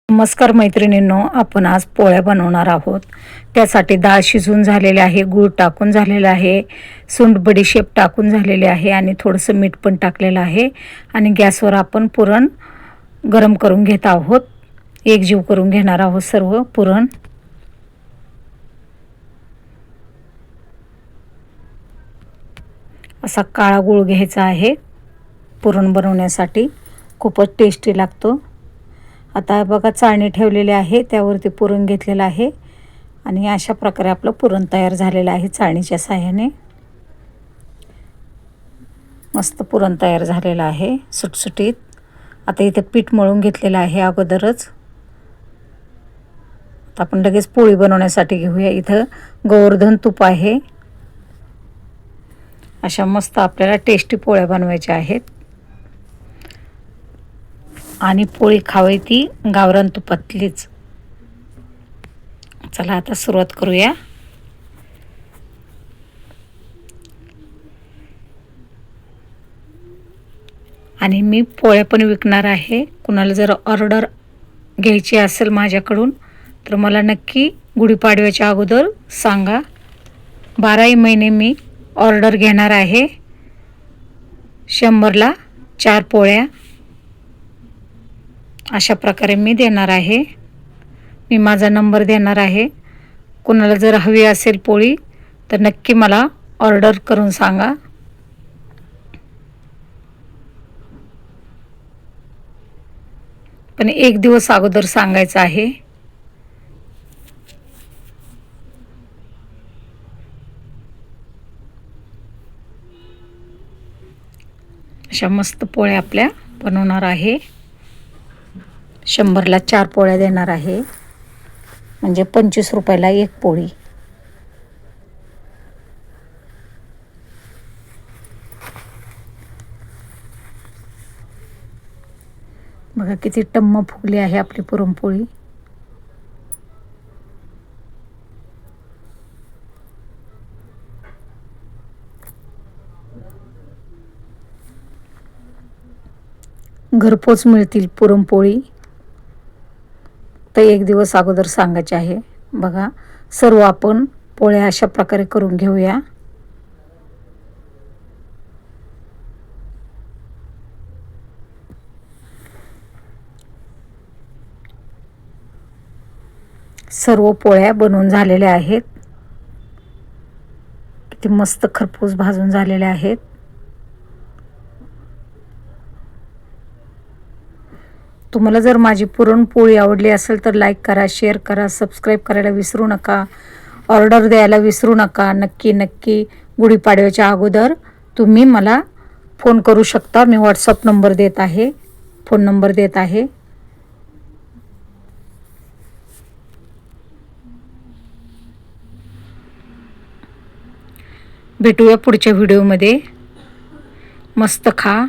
नमस्कार मैत्रिणींनो, आपण आज पोळ्या बनवणार आहोत। त्यासाठी डाळ शिजून झालेले आहे, गूळ टाकून झालेला आहे, सुंठ बडीशेप टाकून झालेले आहे आणि थोडंसं मीठ पण टाकलेलं आहे आणि गॅसवर आपण पुरण गरम करून घेत आहोत। एकजीव करून घेणार आहोत सर्व पुरण। असा काळा गूळ घ्यायचा आहे पुरण बनवण्यासाठी, खूपच टेस्टी लागतो। आता बघा चाळणी ठेवलेली आहे, त्यावरती पुरण घेतलेलं आहे आणि अशा प्रकारे आपलं पुरण तयार झालेलं आहे। चाळणीच्या साहाय्याने मस्त पुरण तयार झालेलं आहे सुटसुटीत। आता इथे पीठ मळून घेतलेलं आहे अगोदरच। आता आपण लगेच पोळी बनवण्यासाठी घेऊया। इथं गोवर्धन तूप आहे। अशा मस्त आपल्याला टेस्टी पोळ्या बनवायच्या आहेत आणि पोळी खावी ती गावरान तुपातलीच। चला आता सुरुवात करूया। आणि मी पोळ्या पण विकणार आहे। कुणाला जर ऑर्डर घ्यायची असेल माझ्याकडून तर मला नक्की गुढीपाडव्याच्या अगोदर सांगा। 12ही महिने मी ऑर्डर घेणार आहे। 100ला 4 पोळ्या अशा प्रकारे मी देणार आहे। मी माझा नंबर देणार आहे। कुणाला जर हवी असेल पोळी तर नक्की मला ऑर्डर करून सांगा। पण एक दिवस अगोदर सांगायचं आहे। अशा मस्त पोळ्या आपल्या बनवणार आहे। 100ला 4 पोळ्या देणार आहे, म्हणजे 25 रुपयाला एक पोळी। बघा किती टम्म फुगली आहे आपली पुरणपोळी। घरपोच मिळतील पुरणपोळी, तर एक दिवस अगोदर सांगायचे आहे। बघा सर्व आपण पोळ्या अशा प्रकारे करून घेऊया। सर्व पोळ्या बनवून झालेल्या आहेत। किती मस्त खरपूस भाजून झालेल्या आहेत। तुम्हाला जर माझी पुरणपोळी आवडली असेल तर लाईक करा, शेअर करा, सबस्क्राईब करायला विसरू नका, ऑर्डर द्यायला विसरू नका। नक्की गुढीपाडव्याच्या अगोदर तुम्ही मला फोन करू शकता। मी व्हॉट्सअप नंबर देत आहे, फोन नंबर देत आहे। भेटूया पुढच्या व्हिडिओमध्ये। मस्त खा,